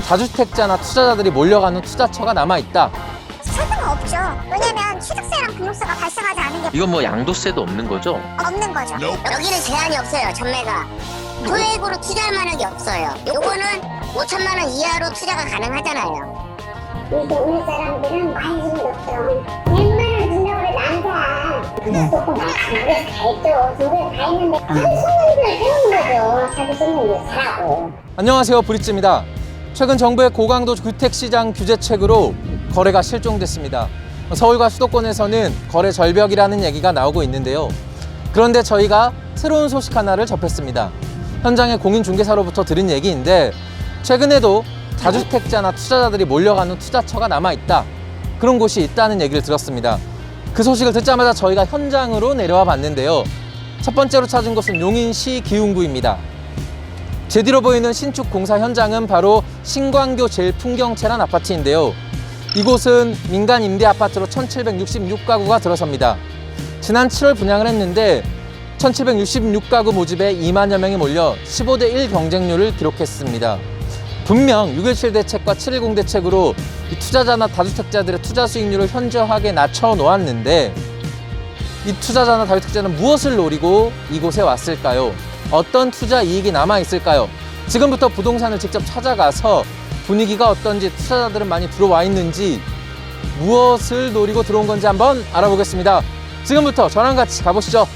다주택자나 투자자들이 몰려가는 투자처가 남아있다. 세금은 없죠. 왜냐면 취득세랑 등록세가 발생하지 않은 게 이건 뭐 양도세도 없는 거죠? 없는 거죠. 여기는 제한이 없어요. 전매가 토액으로 투자할 만한 게 없어요. 요거는 5천만 원 이하로 투자가 가능하잖아요. 이제 우리 사람들은 관심이 없어. 100만 원 준다고 해도 안 사. 그것도 없고 막 중국에 다 했죠. 중국에 다 했는데 자기 손님들 세우는 거죠. 자기 손님들 사라고. 안녕하세요, 브릿지입니다. 최근 정부의 고강도 주택시장 규제책으로 거래가 실종됐습니다. 서울과 수도권에서는 거래 절벽이라는 얘기가 나오고 있는데요. 그런데 저희가 새로운 소식 하나를 접했습니다. 현장의 공인중개사로부터 들은 얘기인데 최근에도 다주택자나 투자자들이 몰려가는 투자처가 남아있다. 그런 곳이 있다는 얘기를 들었습니다. 그 소식을 듣자마자 저희가 현장으로 내려와 봤는데요. 첫 번째로 찾은 곳은 용인시 기흥구입니다. 제 뒤로 보이는 신축 공사 현장은 바로 신광교 제일풍경채란 아파트인데요. 이곳은 민간 임대 아파트로 1766가구가 들어섭니다. 지난 7월 분양을 했는데 1766가구 모집에 2만여 명이 몰려 15대 1 경쟁률을 기록했습니다. 분명 6.17 대책과 7.10 대책으로 이 투자자나 다주택자들의 투자 수익률을 현저하게 낮춰 놓았는데 이 투자자나 다주택자는 무엇을 노리고 이곳에 왔을까요? 어떤 투자 이익이 남아 있을까요? 지금부터 부동산을 직접 찾아가서 분위기가 어떤지, 투자자들은 많이 들어와 있는지, 무엇을 노리고 들어온 건지 한번 알아보겠습니다. 지금부터 저랑 같이 가보시죠.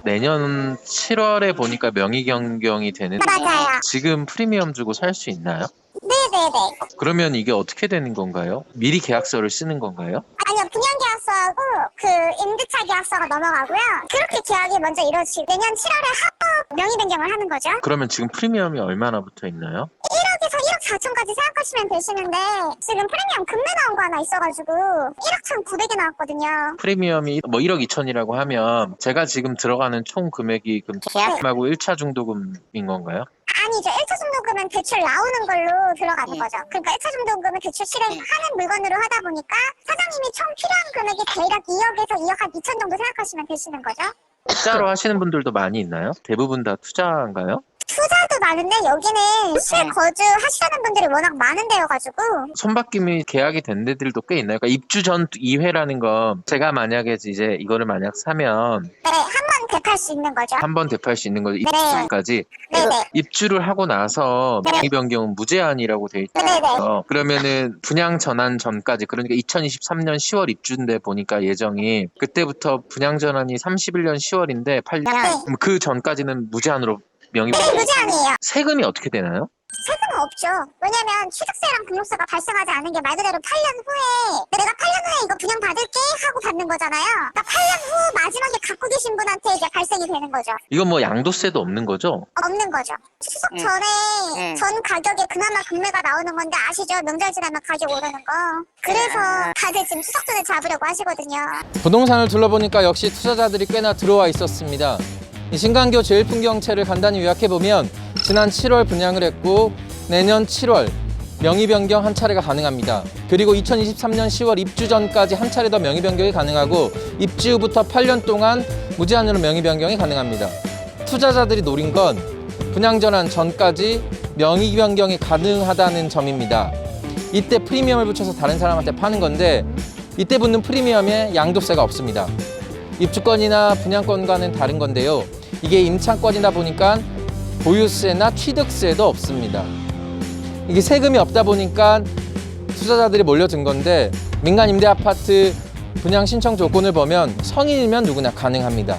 내년 7월에 보니까 명의 변경이 되는데 맞아요. 지금 프리미엄 주고 살 수 있나요? 네네네. 그러면 이게 어떻게 되는 건가요? 미리 계약서를 쓰는 건가요? 아니요, 분양계약서하고 그 임대차 계약서가 넘어가고요. 그렇게 계약이 먼저 이루어지고 내년 7월에 합법 명의 변경을 하는 거죠. 그러면 지금 프리미엄이 얼마나 붙어 있나요? 1억에서 1억 4천까지 생각하시면 되시는데 지금 프리미엄 급매 나온 거 하나 있어가지고 1억 1,900이 나왔거든요. 프리미엄이 뭐 1억 2천이라고 하면 제가 지금 들어가는 총 금액이 그럼 계약하고 1차 중도금인 건가요? 아니죠. 1차 중도금은 대출 나오는 걸로 들어가는 거죠. 그러니까 1차 중도금은 대출 실행하는 물건으로 하다 보니까 사장님이 총 필요한 금액이 대략 2억에서 2억 한 2천 정도 생각하시면 되시는 거죠. 투자로 하시는 분들도 많이 있나요? 대부분 다 투자인가요? 투자도 많은데 여기는 실거주 하시려는 분들이 워낙 많은 데여가지고 손바뀜이 계약이 된 데들도 꽤 있나요? 그러니까 입주 전 2회라는 건 제가 만약에 이제 이거를 만약 사면 네, 한 번 대팔 수 있는 거죠. 한 번 대팔 수 있는 거죠. 입주까지. 네네. 입주를 하고 나서 네. 명의 변경은 무제한이라고 돼 네네. 있어요. 그러면은 분양 전환 전까지, 그러니까 2023년 10월 입주인데 보니까 예정이 그때부터 분양 전환이 31년 10월인데 그럼 그 전까지는 무제한으로 명의 네, 무제한이에요. 세금이 어떻게 되나요? 세금은 없죠. 왜냐면 취득세랑 등록세가 발생하지 않은 게 말 그대로 8년 후에 내가 8년 후에 이거 분양 받을게 하고 받는 거잖아요. 그러니까 8년 후 마지막에 갖고 계신 분한테 이제 발생이 되는 거죠. 이건 뭐 양도세도 없는 거죠? 없는 거죠. 추석 전에 전 가격에 그나마 금매가 나오는 건데 아시죠? 명절 지나면 가격 오르는 거. 그래서 다들 지금 추석 전에 잡으려고 하시거든요. 부동산을 둘러보니까 역시 투자자들이 꽤나 들어와 있었습니다. 이 신광교 제일풍경채를 간단히 요약해보면 지난 7월 분양을 했고 내년 7월 명의 변경 한 차례가 가능합니다. 그리고 2023년 10월 입주 전까지 한 차례 더 명의 변경이 가능하고 입주 후부터 8년 동안 무제한으로 명의 변경이 가능합니다. 투자자들이 노린 건 분양 전환 전까지 명의 변경이 가능하다는 점입니다. 이때 프리미엄을 붙여서 다른 사람한테 파는 건데 이때 붙는 프리미엄에 양도세가 없습니다. 입주권이나 분양권과는 다른 건데요. 이게 임차권이다 보니까 보유세나 취득세도 없습니다. 이게 세금이 없다 보니까 투자자들이 몰려든 건데 민간 임대 아파트 분양 신청 조건을 보면 성인이면 누구나 가능합니다.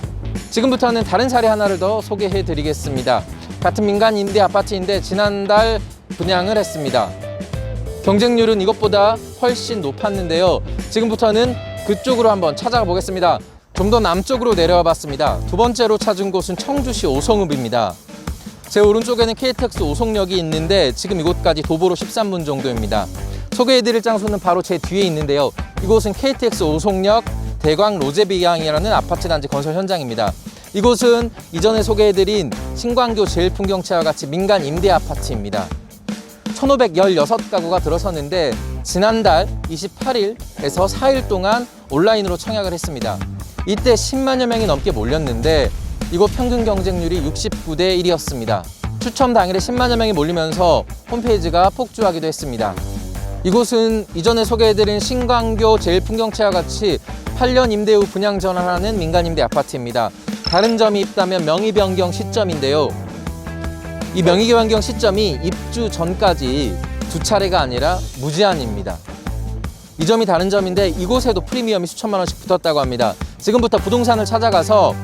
지금부터는 다른 사례 하나를 더 소개해 드리겠습니다. 같은 민간 임대 아파트인데 지난달 분양을 했습니다. 경쟁률은 이것보다 훨씬 높았는데요. 지금부터는 그쪽으로 한번 찾아가 보겠습니다. 좀 더 남쪽으로 내려와 봤습니다. 두 번째로 찾은 곳은 청주시 오송읍입니다. 제 오른쪽에는 KTX 오송역이 있는데 지금 이곳까지 도보로 13분 정도입니다. 소개해드릴 장소는 바로 제 뒤에 있는데요. 이곳은 KTX 오송역 대광 로제비앙이라는 아파트 단지 건설 현장입니다. 이곳은 이전에 소개해드린 신광교 제일풍경채와 같이 민간 임대 아파트입니다. 1,516가구가 들어섰는데 지난달 28일에서 4일 동안 온라인으로 청약을 했습니다. 이때 10만여 명이 넘게 몰렸는데 이곳 평균 경쟁률이 69대 1이었습니다. 추첨 당일에 10만여 명이 몰리면서 홈페이지가 폭주하기도 했습니다. 이곳은 이전에 소개해드린 신광교 제일풍경채와 같이 8년 임대 후 분양 전환하는 민간임대 아파트입니다. 다른 점이 있다면 명의 변경 시점인데요. 이 명의 변경 시점이 입주 전까지 2차례가 아니라 무제한입니다. 이 점이 다른 점인데 이곳에도 프리미엄이 수천만 원씩 붙었다고 합니다. 지금부터 부동산을 찾아가서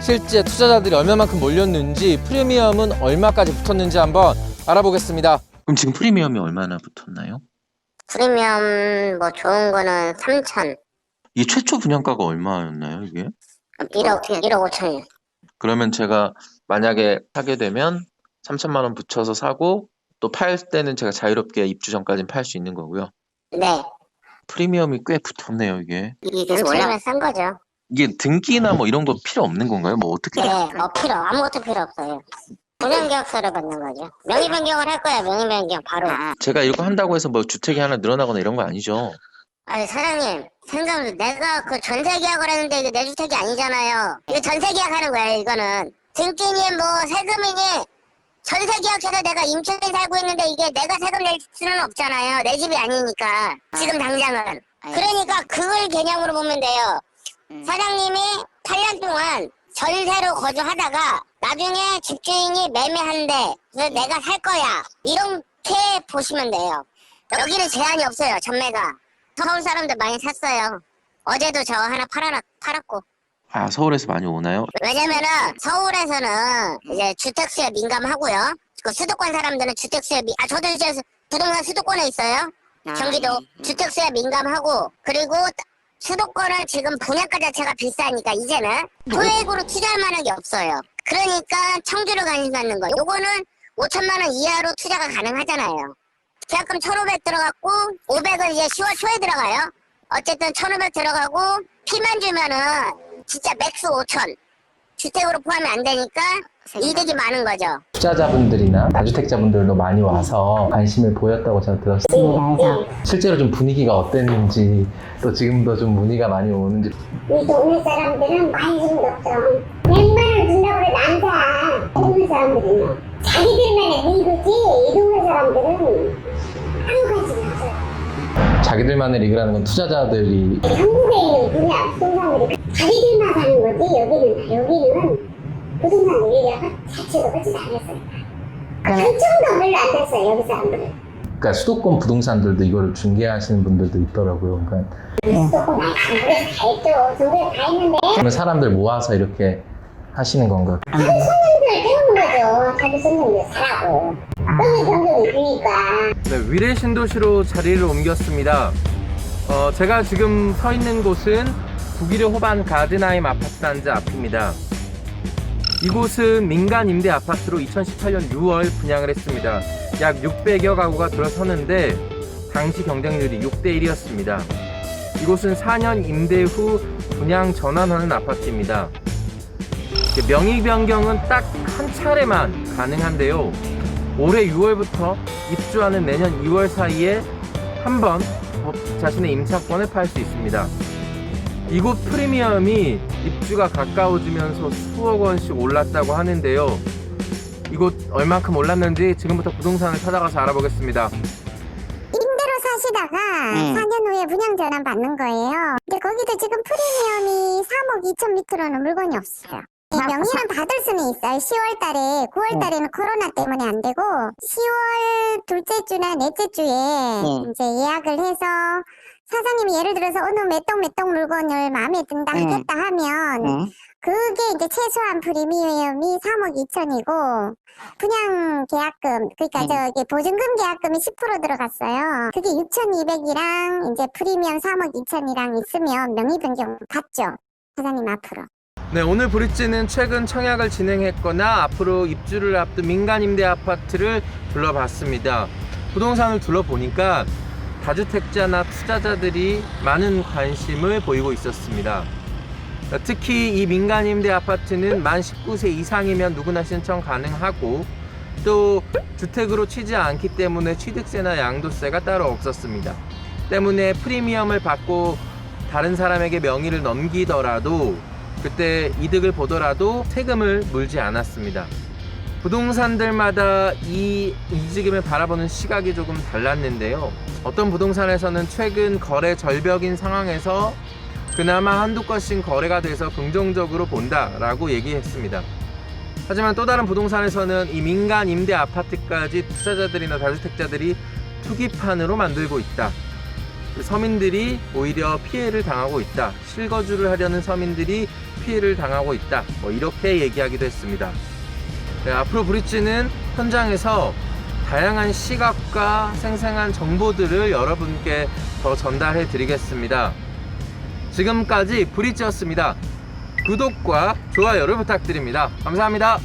실제 투자자들이 얼마만큼 몰렸는지, 프리미엄은 얼마까지 붙었는지 한번 알아보겠습니다. 그럼 지금 프리미엄이 얼마나 붙었나요? 프리미엄 뭐 좋은 거는 3천. 이게 최초 분양가가 얼마였나요, 이게? 1억 5천이요. 그러면 제가 만약에 사게 되면 3천만 원 붙여서 사고 또 팔 때는 제가 자유롭게 입주 전까지는 팔 수 있는 거고요. 네. 프리미엄이 꽤 붙었네요, 이게. 이게 계속 올라가면 싼 거죠. 이게 등기나 뭐 이런 거 필요 없는 건가요? 뭐 어떻게? 네. 아무것도 필요 없어요. 분양계약서를 받는 거죠. 명의 변경을 할 거야. 명의 변경 바로. 제가 이거 한다고 해서 뭐 주택이 하나 늘어나거나 이런 거 아니죠? 아니 사장님 생각을 내가 그 전세 계약을 했는데 이게 내 주택이 아니잖아요. 이거 전세 계약하는 거예요. 이거는 등기니 뭐 세금이니 전세 계약해서 내가 인천에 살고 있는데 이게 내가 세금 낼 수는 없잖아요. 내 집이 아니니까 지금 당장은. 그러니까 그걸 개념으로 보면 돼요. 사장님이 8년 동안 전세로 거주하다가 나중에 집주인이 매매한대. 그래서 내가 살 거야. 이렇게 보시면 돼요. 여기는 제한이 없어요. 전매가. 서울 사람들 많이 샀어요. 어제도 저 하나 팔았고. 아, 서울에서 많이 오나요? 왜냐면은 서울에서는 이제 주택수에 민감하고요. 그 수도권 사람들은 주택수에 저도 이제 부동산 수도권에 있어요. 경기도 주택수에 민감하고, 그리고 수도권은 지금 분양가 자체가 비싸니까 이제는 토액으로 투자할 만한 게 없어요. 그러니까 청주를 관심 갖는 거. 요거는 5천만 원 이하로 투자가 가능하잖아요. 계약금 1,500 들어갔고 500은 이제 10월 초에 들어가요. 어쨌든 1,500 들어가고 피만 주면은 진짜 맥스 5천. 주택으로 포함이 안 되니까 이득이 많은 거죠. 투자자분들이나 다주택자분들도 많이 와서 관심을 보였다고 저는 들었습니다. 실제로 좀 분위기가 어땠는지, 또 지금도 좀 문의가 많이 오는지. 이 동네 사람들은 관심도 없어. 웬만한 준다고 그래 남자. 동네 사람들은요. 자기들만의 리그지. 이 동네 사람들은 아무 관심이 없어요. 자기들만의 리그라는 건 투자자들이 한국에 있는 분야 부동산들이 자기들만 사는 거지. 여기는 부동산 얘기가 자체도 그렇지 않았어요. 한쪽도 별로 안 됐어요. 여기 사람들은. 그러니까 수도권 부동산들도 이거를 중개하시는 분들도 있더라고요. 그러니까 수도권 많이 전국에서 다 했죠. 전국에서 다 했는데 그러면 사람들 모아서 이렇게 하시는 건가요? 자기 손님들 태우는 거죠. 자기 손님들 사라고. 너무 경력이 있으니까. 네, 위례 신도시로 자리를 옮겼습니다. 제가 지금 서 있는 곳은 북위례 호반 가든하임 아파트 단지 앞입니다. 이곳은 민간 임대 아파트로 2018년 6월 분양을 했습니다. 약 600여 가구가 들어섰는데 당시 경쟁률이 6대 1이었습니다. 이곳은 4년 임대 후 분양 전환하는 아파트입니다. 명의 변경은 딱 한 차례만 가능한데요. 올해 6월부터 입주하는 내년 2월 사이에 한 번 자신의 임차권을 팔 수 있습니다. 이곳 프리미엄이 입주가 가까워지면서 수억 원씩 올랐다고 하는데요. 이곳 얼만큼 올랐는지 지금부터 부동산을 찾아가서 알아보겠습니다. 임대로 사시다가 4년 후에 분양 전환 받는 거예요. 근데 거기도 지금 프리미엄이 3억 2천 밑으로는 물건이 없어요. 명의는 받을 수는 있어요. 10월 달에, 9월 달에는 코로나 때문에 안 되고 10월 둘째 주나 넷째 주에 이제 예약을 해서 사장님이 예를 들어서 어느 몇 동 물건을 마음에 든다 하겠다 하면 그게 이제 최소한 프리미엄이 3억 2천이고 분양 계약금, 그러니까 저기 보증금 계약금이 10% 들어갔어요. 그게 6,200이랑 이제 프리미엄 3억 2천이랑 있으면 명의 변경 받죠. 사장님 앞으로. 네, 오늘 브릿지는 최근 청약을 진행했거나 앞으로 입주를 앞둔 민간 임대 아파트를 둘러봤습니다. 부동산을 둘러보니까 다주택자나 투자자들이 많은 관심을 보이고 있었습니다. 특히 이 민간 임대 아파트는 만 19세 이상이면 누구나 신청 가능하고 또 주택으로 치지 않기 때문에 취득세나 양도세가 따로 없었습니다. 때문에 프리미엄을 받고 다른 사람에게 명의를 넘기더라도 그때 이득을 보더라도 세금을 물지 않았습니다. 부동산들마다 이 움직임을 바라보는 시각이 조금 달랐는데요. 어떤 부동산에서는 최근 거래 절벽인 상황에서 그나마 한두 건씩 거래가 돼서 긍정적으로 본다라고 얘기했습니다. 하지만 또 다른 부동산에서는 이 민간 임대 아파트까지 투자자들이나 다주택자들이 투기판으로 만들고 있다. 서민들이 오히려 피해를 당하고 있다. 실거주를 하려는 서민들이 피해를 당하고 있다. 뭐 이렇게 얘기하기도 했습니다. 네, 앞으로 브릿지는 현장에서 다양한 시각과 생생한 정보들을 여러분께 더 전달해 드리겠습니다. 지금까지 브릿지였습니다. 구독과 좋아요를 부탁드립니다. 감사합니다.